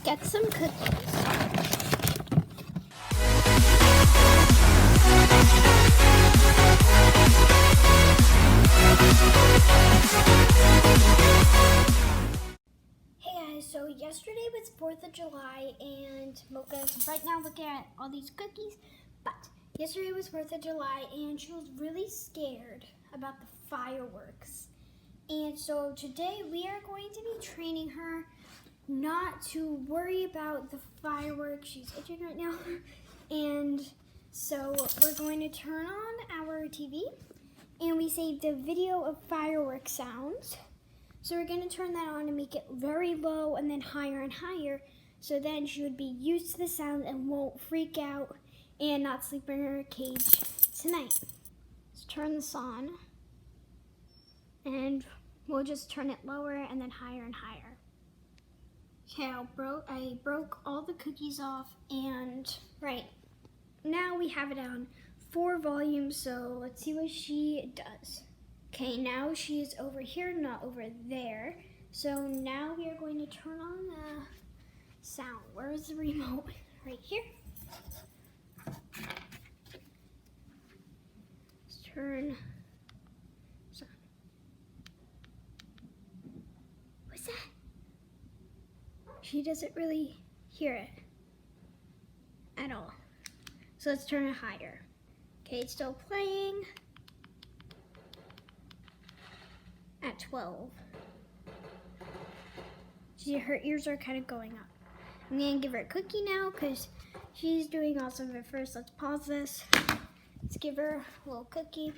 get some cookies. Hey guys, so yesterday was 4th of July and Mocha's right now looking at all these cookies, but yesterday was 4th of July and she was really scared about the fireworks. And so today we are going to be training her not to worry about the fireworks. She's itching right now. And so we're going to turn on our TV and we saved a video of fireworks sounds. So we're going to turn that on and make it very low and then higher and higher. So then she would be used to the sound and won't freak out and not sleep in her cage tonight. Let's turn this on. And we'll just turn it lower and then higher and higher. Okay, I broke all the cookies off and right now we have it on 4 volumes, so let's see what she does. Okay, now she is over here, not over there. So now we are going to turn on the sound. Where's the remote? Right here. Let's turn sound. What's that? She doesn't really hear it at all. So let's turn it higher. Okay, it's still playing at 12. See, her ears are kind of going up. I'm gonna give her a cookie now because she's doing awesome. But first, let's pause this. Let's give her a little cookie.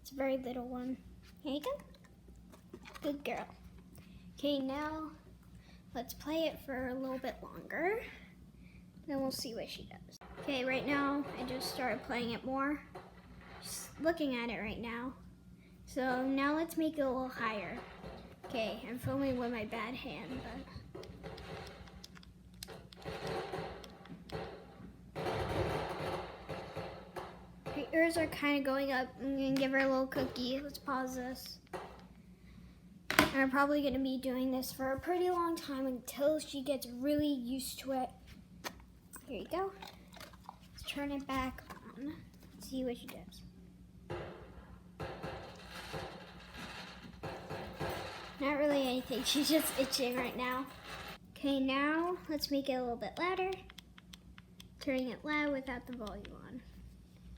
It's a very little one. Here you go. Good girl. Okay, now let's play it for a little bit longer. Then we'll see what she does. Okay, right now I just started playing it more. Just looking at it right now. So now let's make it a little higher. Okay, I'm filming with my bad hand, but her ears are kind of going up. I'm gonna give her a little cookie. Let's pause this. And I'm probably gonna be doing this for a pretty long time until she gets really used to it. Here you go. Let's turn it back on. See what she does. Not really anything, she's just itching right now. Okay, now let's make it a little bit louder. Turning it loud without the volume on.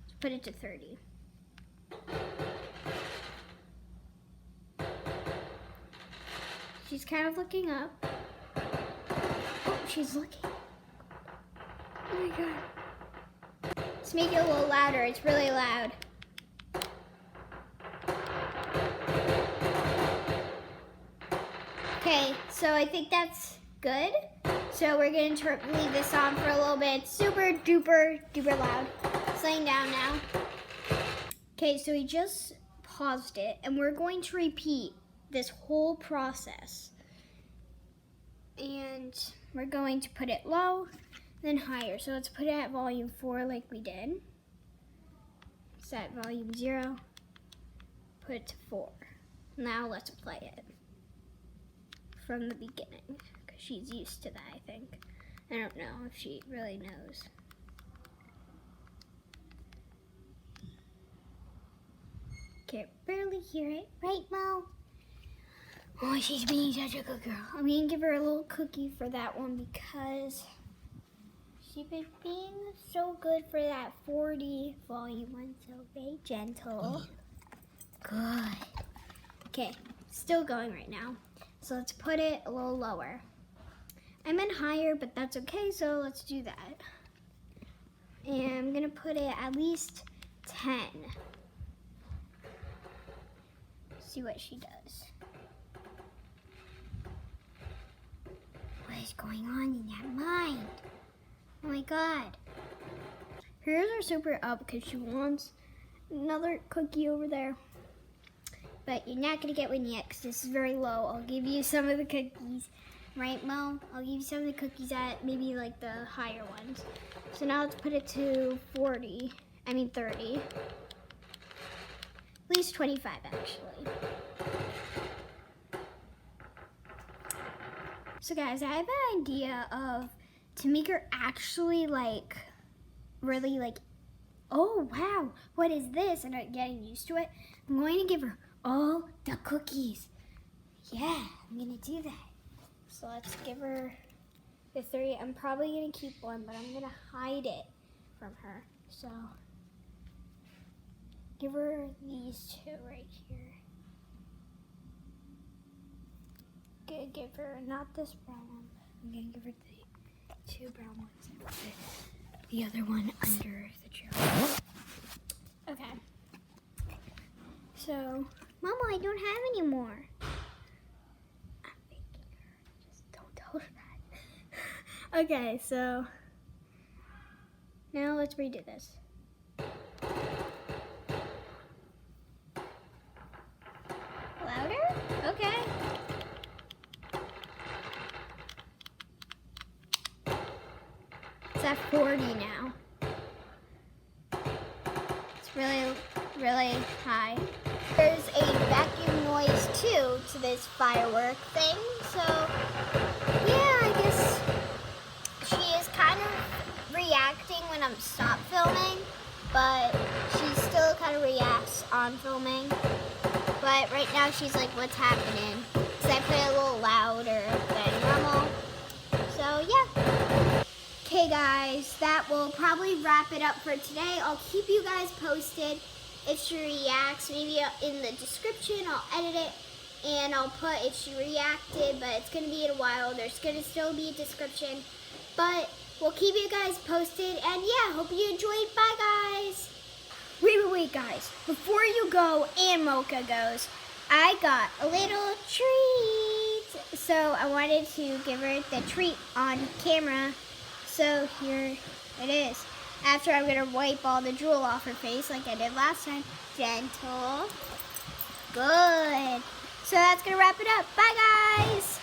Let's put it to 30. She's kind of looking up. Oh, she's looking. Oh my god. Let's make it a little louder, it's really loud. Okay, so I think that's good. So we're going to leave this on for a little bit. Super duper loud. It's laying down now. Okay, so we just paused it and we're going to repeat this whole process. And we're going to put it low, then higher. So let's put it at volume 4 like we did. Set volume 0. Put it to 4. Now let's play it from the beginning, because she's used to that, I think. I don't know if she really knows. Can't barely hear it, right, Mo? Oh, she's being such a good girl. I'm gonna give her a little cookie for that one because she's been being so good for that 40 volume one, so very gentle. Good. Okay, still going right now. So let's put it a little lower. I meant higher, but that's okay, so let's do that. And I'm gonna put it at least 10. See what she does. What is going on in that mind? Oh my god. Her ears are super up because she wants another cookie over there. But you're not going to get one yet because this is very low. I'll give you some of the cookies. Right, Mo? I'll give you some of the cookies at maybe like the higher ones. So now let's put it to 30. At least 25 actually. So guys, I have an idea of to make her actually like, really like, oh wow, what is this? And getting used to it. I'm going to give her all the cookies. Yeah, I'm gonna do that. So let's give her the 3. I'm probably gonna keep one, but I'm gonna hide it from her. So give her these 2 right here. Gonna give her not this brown one. I'm gonna give her the 2 brown ones and put the other one under the chair. Okay. So, Mama, I don't have any more. I'm making her. Just don't tell her that. Okay, so now let's redo this. Louder? Okay. It's at 40 now. It's really, really high. There's a vacuum noise too to this firework thing, so yeah, I guess she is kind of reacting when I'm stop filming, but she still kind of reacts on filming. But right now she's like, what's happening? So I put it a little louder than normal. So yeah. Okay guys, that will probably wrap it up for today. I'll keep you guys posted if she reacts. Maybe in the description I'll edit it and I'll put if she reacted, but it's going to be in a while. There's going to still be a description, but we'll keep you guys posted. And yeah, hope you enjoyed. Bye guys. Wait guys, before you go and Mocha goes, I got a little treat. So I wanted to give her the treat on camera. So here it is. After I'm gonna wipe all the drool off her face like I did last time. Gentle. Good. So that's gonna wrap it up. Bye guys.